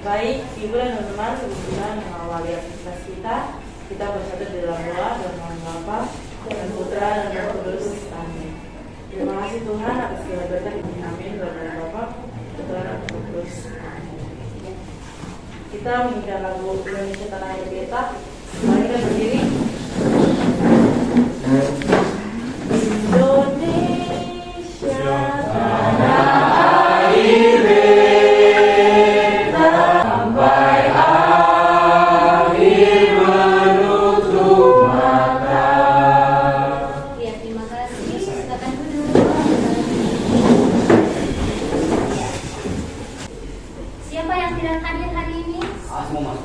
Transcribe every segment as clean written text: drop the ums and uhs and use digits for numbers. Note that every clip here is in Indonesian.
Baik, Ibu dan teman-teman, sebelumnya mengawali aktivitas kita bersatu di dalam doa dan mohon Bapa dan Putra dan Roh Kudus. Amin. Terima kasih Tuhan atas segala berkat. Amin. Berdoa Bapa, Putra dan Roh Kudus. Amin. Kita menyanyikan lagu Indonesia Tanah Air Beta. Mari kita berdiri. Indonesia Tanah Air Beta, sampai akhir menutup mata. Ya, terima kasih. Silakan duduk. Siapa yang tidak hadir hari ini? Semua.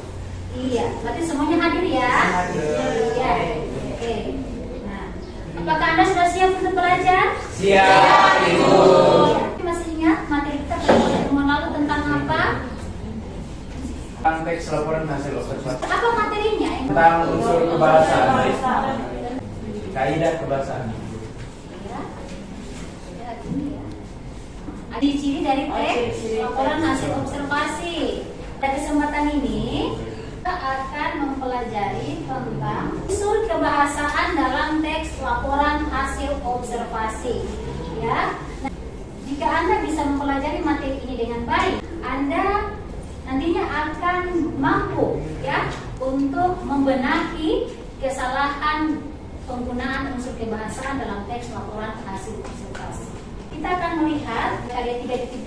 Iya, berarti semuanya hadir ya? Iya. Oke. Nah, apakah Anda sudah siap untuk belajar? Siap, Ibu. Masih ingat materi kita pada pertemuan lalu tentang apa? Tentang teks laporan hasil observasi. Apa materinya? Tentang unsur kebahasaan. Kaidah kebahasaan. Ya. Ya, ini ya. Ada ciri dari teks laporan hasil observasi. Pada kesempatan ini kita akan mempelajari tentang unsur kebahasaan dalam teks laporan hasil observasi. Ya. Nah, jika Anda bisa mempelajari materi ini dengan baik, Anda nantinya akan mampu ya untuk membenahi kesalahan penggunaan unsur kebahasaan dalam teks laporan hasil observasi. Kita akan melihat karya 3.2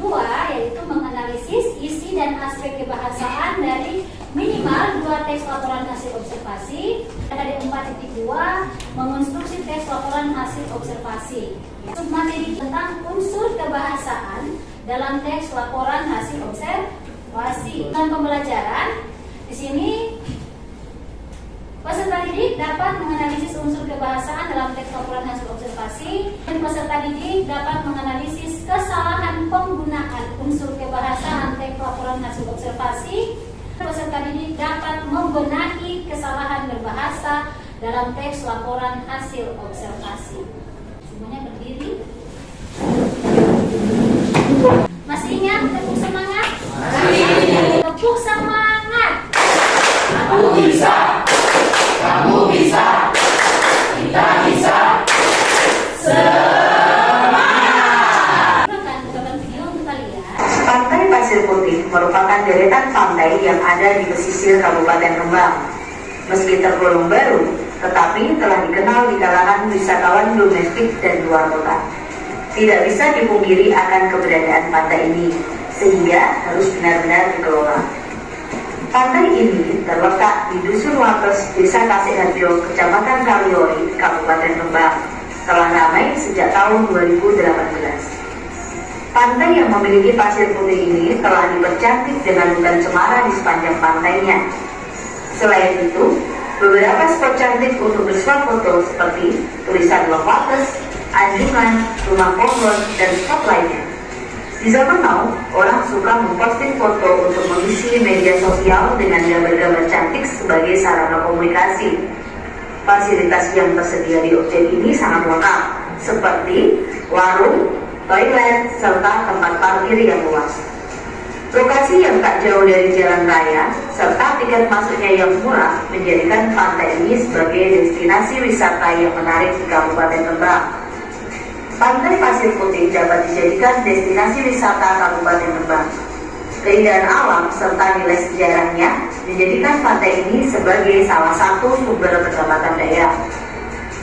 yaitu menganalisis isi dan aspek kebahasaan dari minimal 2 teks laporan hasil observasi. Karya 4.2 mengonstruksi teks laporan hasil observasi. Submateri tentang unsur kebahasaan dalam teks laporan hasil observasi. Dengan pembelajaran di sini peserta didik dapat menganalisis unsur kebahasaan dalam teks laporan hasil observasi, dan peserta didik dapat menganalisis kesalahan penggunaan unsur kebahasaan teks laporan hasil observasi. Peserta didik dapat membenahi kesalahan berbahasa dalam teks laporan hasil observasi. Semuanya berdiri. Masih ingat tepuk semangat? Tepuk semangat. Aku bisa. Kamu bisa, kita bisa, semangat. Tonton video untuk kalian. Pantai Pasir Putih merupakan deretan pantai yang ada di pesisir Kabupaten Rembang. Meski tergolong baru, tetapi telah dikenal di kalangan wisatawan domestik dan luar kota. Tidak bisa dipungkiri akan keberadaan pantai ini, sehingga harus benar-benar dikelola. Pantai ini terletak di Dusun Wates, Desa Kasihharjo, Kecamatan Kaliori, Kabupaten Rembang. Telah ramai sejak tahun 2018. Pantai yang memiliki pasir putih ini telah dipercantik dengan hutan cemara di sepanjang pantainya. Selain itu, beberapa spot cantik untuk bersuah foto seperti tulisan Love Wates, anjungan, rumah pohon, dan spot lainnya. Di zaman now, orang suka memposting foto untuk mengisi media sosial dengan gambar-gambar cantik sebagai sarana komunikasi. Fasilitas yang tersedia di objek ini sangat lengkap, seperti warung, toilet, serta tempat parkir yang luas. Lokasi yang tak jauh dari jalan raya, serta tiket masuknya yang murah, menjadikan pantai ini sebagai destinasi wisata yang menarik di Kabupaten Rembang. Pantai Pasir Putih dapat dijadikan destinasi wisata Kabupaten Rembang. Keindahan alam serta nilai sejarahnya menjadikan pantai ini sebagai salah satu sumber pendapatan daerah.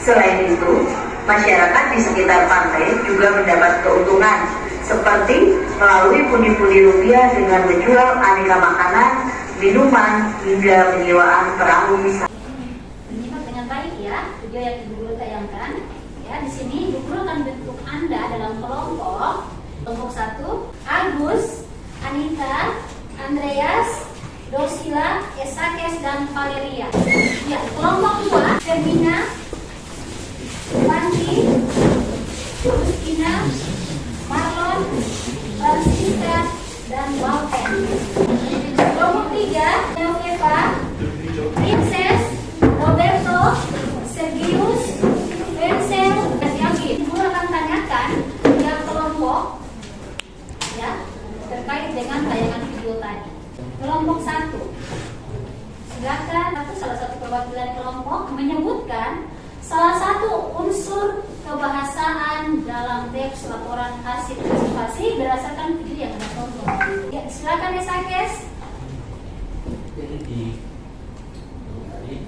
Selain itu, masyarakat di sekitar pantai juga mendapat keuntungan seperti melalui pundi-pundi rupiah dengan menjual aneka makanan, minuman, hingga penyewaan perahu wisata. Menyimak dengan baik ya video yang Ibu Guru tayangkan. Ya, di sini Ibu Guru akan bentuk Anda dalam kelompok. Kelompok 1, Agus, Anita, Andreas, Dorsila, Esakes, dan Valeria. Ya, kelompok 2, Fermina, Wanti, Justina, Marlon, Francisca, dan Walten. Kelompok 3, Neoeva, Princess, Roberto, Sergius, Vincent, dan Yakin. Ibu akan tanyakan tiap kelompok ya terkait dengan tayangan video tadi. Kelompok 1. Silakan salah satu perwakilan kelompok menyebutkan salah satu unsur kebahasaan dalam teks laporan hasil observasi berdasarkan video yang ada contoh. Ya, silakan Sakes. Jadi di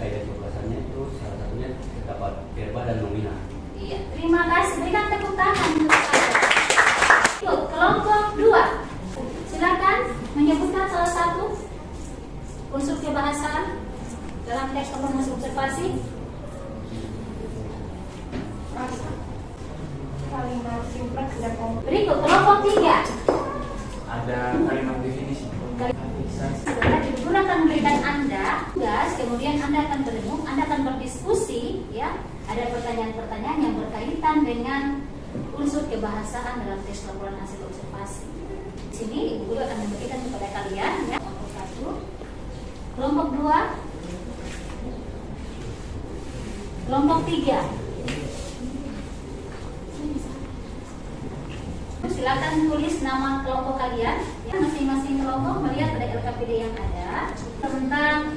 kaidah kebahasaannya itu salah satunya terdapat verba dan nomina. Iya, terima kasih. Berikan tepuk tangan untuk saya. Yuk, kelompok 2. Silakan menyebutkan salah satu unsur kebahasaan dalam teks laporan hasil observasi. Kalimat simpleks dan kompleks. Berikut kelompok 3. Ada kalimat definisi. Guru akan memberikan Anda tugas, kemudian Anda akan berenung, Anda akan berdiskusi, ya. Ada pertanyaan-pertanyaan yang berkaitan dengan unsur kebahasaan dalam teks laporan hasil observasi. Di sini Ibu Guru akan memberikan kepada kalian, ya. Kelompok 1, kelompok 2, kelompok 3. Silakan tulis nama kelompok kalian. Ya, masing-masing kelompok melihat pada LKPD yang ada tentang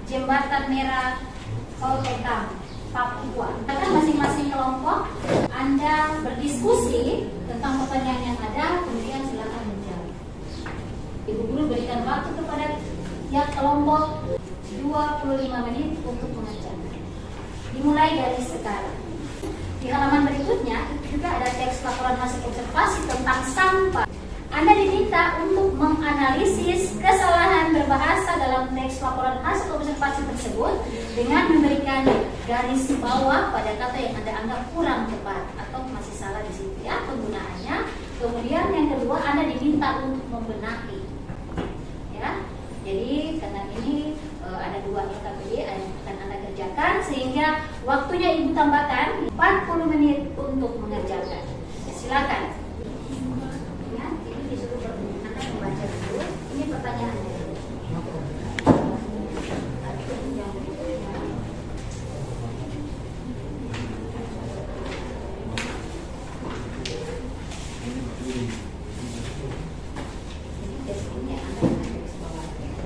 Jembatan Merah Koltekam, Papua. Silakan masing-masing kelompok Anda berdiskusi tentang pertanyaan yang ada, kemudian silakan menjawab. Ibu Guru berikan waktu kepada tiap kelompok 25 menit untuk mengerjakan. Dimulai dari sekarang. Di halaman berikutnya juga ada teks laporan hasil observasi tentang sampah. Anda diminta untuk menganalisis kesalahan berbahasa dalam teks laporan hasil observasi tersebut dengan memberikan garis bawah pada kata yang Anda anggap kurang tepat atau masih salah di situ, ya, penggunaannya. Kemudian yang kedua, Anda diminta untuk membenahi, ya. Jadi karena ini ada 2 LKPD yang akan Anda kerjakan, sehingga waktunya Ibu tambahkan 40 menit untuk mengerjakan. Ya, silakan. Ya, ini disuruh Anda membaca dulu. Ini pertanyaannya.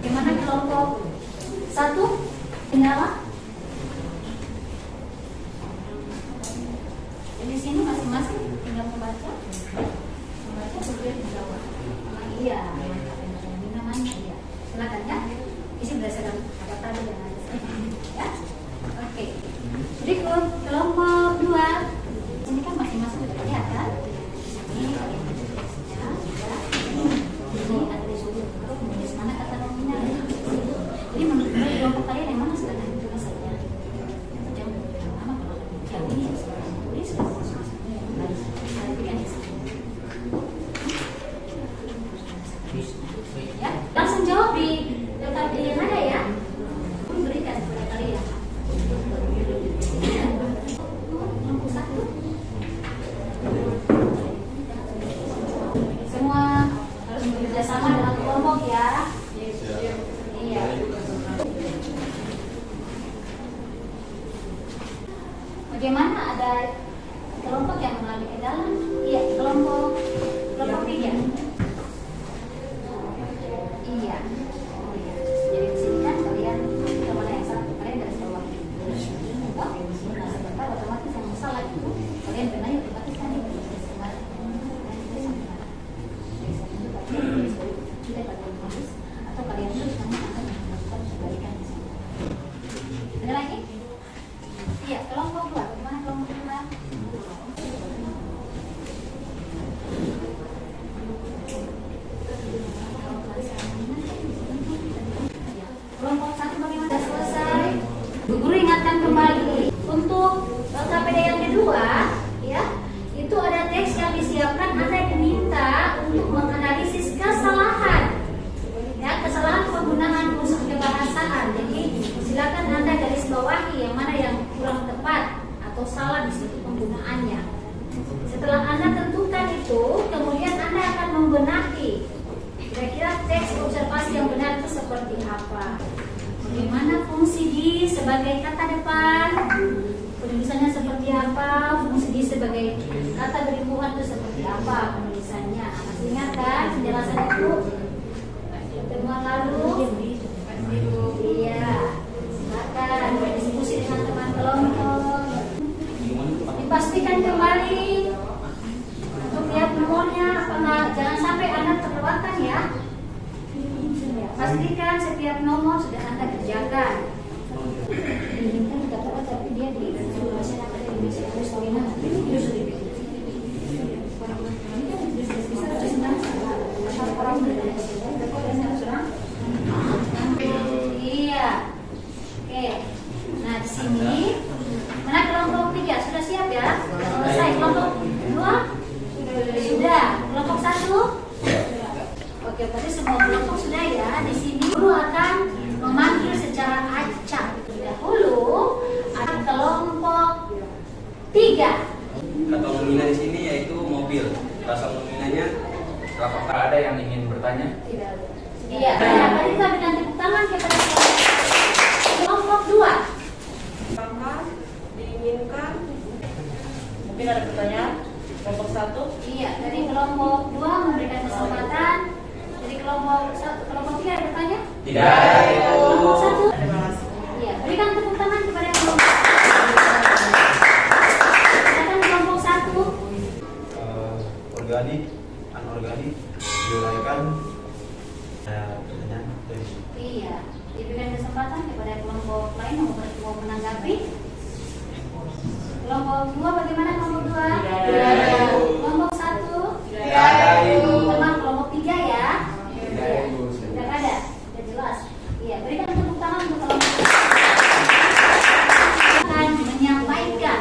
Bagaimana kelompok 1? Tinggal di sini masing-masing tinggal membaca kemudian menjawab. Iya, ini namanya, iya. Silakan, ya. Isi berdasarkan apa tadi yang ada, ya. Oke. Berikut kelompok 2. Ini kan masing-masing sudah lihat, kan? Ini kalian tulisnya, ya. Ini ada disuruh menulis mana kata nominal. Jadi menurut kelompok kalian yang mana silakan tulis saja. Jangan lama kalau yang ini silakan tulis. Ya, langsung jawab di LKPD yang ada, ya. Berikan kepada kalian. Kelompok 1. Semua harus bekerja sama dengan kelompok, ya. Iya. Bagaimana, ada kelompok yang mengalami kendala? Iya, kelompok 3. Iya. Oh, iya. Jadi di sini kan kalian kemana yang satu, kalian garis bawah. Oh, nah, sebentar otomatis yang salah itu kalian benahi otomatis kan ini. Atau kalian terus kamu akan melakukan kebalikan di sini. Ada lagi? Iya, kelompok 2. Bagaimana kelompok 2? Kelompok 1 bagaimana? Sudah selesai. Bu Guru ingatkan kembali untuk LKPD yang kedua, ya, itu ada teks yang disiapkan. Anda diminta untuk menganalisis kesalahan, ya, kesalahan penggunaan unsur kebahasaan. Jadi silakan Anda garis bawahi yang mana yang kurang tepat atau salah di situ penggunaannya. Setelah Anda tentukan itu, kemudian Anda akan membenahi kira-kira teks observasi yang benar itu seperti apa. Bagaimana fungsi di sebagai kata depan, penulisannya seperti apa, fungsi di sebagai kata beripuan itu seperti apa penulisannya. Masih ingat kan penjelasan itu? lalu? Iya. Silakan berdiskusi dengan teman kelompok. Dipastikan kembali untuk tiap nomornya, jangan sampai Anda terlewatkan ya. Pastikan setiap nomor sudah Anda kerjakan. Diinginkan kata tapi dia di masyarakat Indonesia harus bagaimana? Iya. Oke. Nah di sini mana kelompok 3 sudah siap ya? Selesai. Kelompok 2 sudah. Kelompok 1. Oke, berarti semua kelompok sudah ya. Di sini guru akan memanggil secara acak. Dahulu ada kelompok 3. Kata nominal di sini yaitu mobil. Rasa nominalnya apakah ada yang ingin bertanya? Iya. Tadi kita berikan tepuk tangan kepada kelompok 2. Diinginkan. Mungkin ada pertanyaan. Kelompok 1. Iya, dari kelompok 2 memberikan kesempatan. Dari kelompok 1, kelompok 3 ada bertanya? Tidak. Kelompok 1. Terima kasih. Iya, berikan tepuk tangan kepada kelompok. Silakan kelompok 1. Organik, anorganik, diuraikan. Pertanyaan dari Iya, diberikan kesempatan kepada kelompok lain yang mau menanggapi. Kelompok 2 bagaimana kelompok 2? Tidak. Kelompok 1? Tidak. Teman kelompok 3 ya? Tidak. Tidak ada, sudah jelas. Iya, berikan tepuk tangan untuk kelompok 1. Akan menyampaikan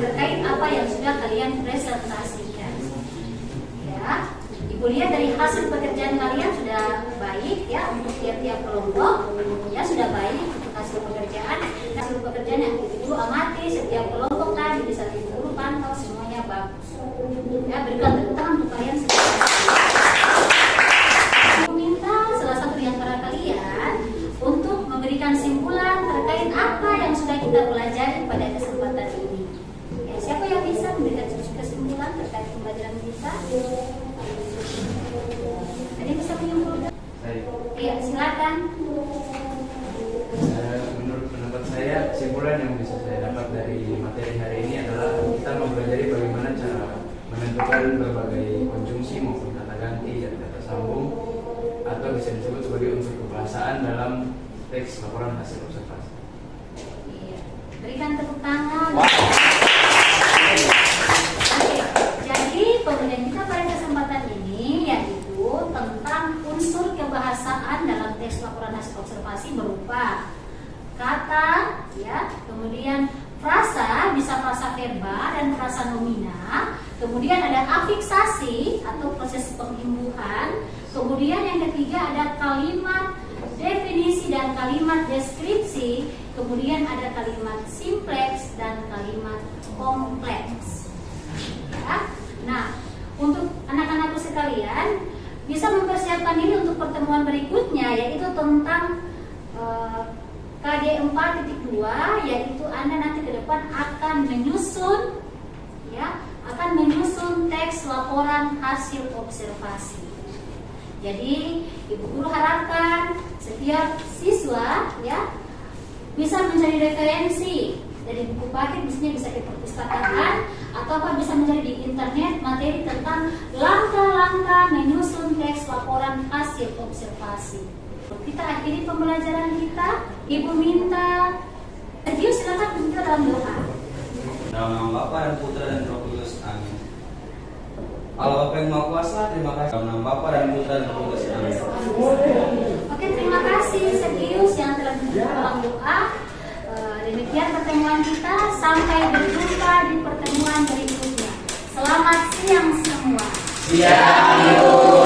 terkait apa yang sudah kalian presentasikan. Ya, Ibu lihat dari hasil pekerjaan kalian sudah baik ya untuk tiap-tiap kelompok. Ya sudah baik untuk hasil pekerjaan. Hasil pekerjaan yang Ibu amati setiap kelompok tadi bisa Ibu pantau semuanya bagus. Ya, berikan tepuk tangan untuk kalian semua. Aku minta salah satu di antara kalian untuk memberikan simpulan terkait apa yang sudah kita pelajari pada kesempatan ini. Ya, siapa yang bisa memberikan kesimpulan terkait pembelajaran kita? Ada yang bisa menyimpulkan? Iya, silakan. Menurut pendapat saya, kesimpulan yang bisa saya dapat dari materi hari ini adalah kita mempelajari bagaimana cara menentukan berbagai konjungsi maupun kata ganti dan kata sambung atau bisa disebut sebagai unsur kebahasaan dalam teks laporan hasil observasi. Iya. Berikan tepuk tangan. Jadi pembelajaran kita pada kesempatan ini yaitu tentang unsur kebahasaan dalam teks laporan hasil observasi berupa kata, ya, kemudian frasa, bisa frasa verba dan frasa nomina, kemudian ada afiksasi atau proses pengimbuhan, kemudian yang ketiga ada kalimat definisi dan kalimat deskripsi, kemudian ada kalimat simpleks dan kalimat kompleks. Ya. Nah, untuk anak-anakku sekalian bisa mempersiapkan diri untuk pertemuan berikutnya yaitu tentang KD 4.2, yaitu Anda nanti ke depan akan menyusun teks laporan hasil observasi. Jadi Ibu Guru harapkan setiap siswa ya bisa mencari referensi dari buku paket, misalnya bisa di perpustakaan atau bisa mencari di internet materi tentang langkah-langkah menyusun teks laporan hasil observasi. Kita akhiri pembelajaran kita. Ibu minta Sergio silakan berbicara dalam doa. Dalam nama Bapa dan Putra dan Roh Kudus. Amin. Allah Bapa yang Maha Kuasa, terima kasih. Dalam nama Bapa dan Putra dan Roh Kudus. Amin. Oke, terima kasih Sergius yang telah dalam doa. Demikian pertemuan kita. Sampai berjumpa di pertemuan berikutnya. Selamat siang semua. Siang.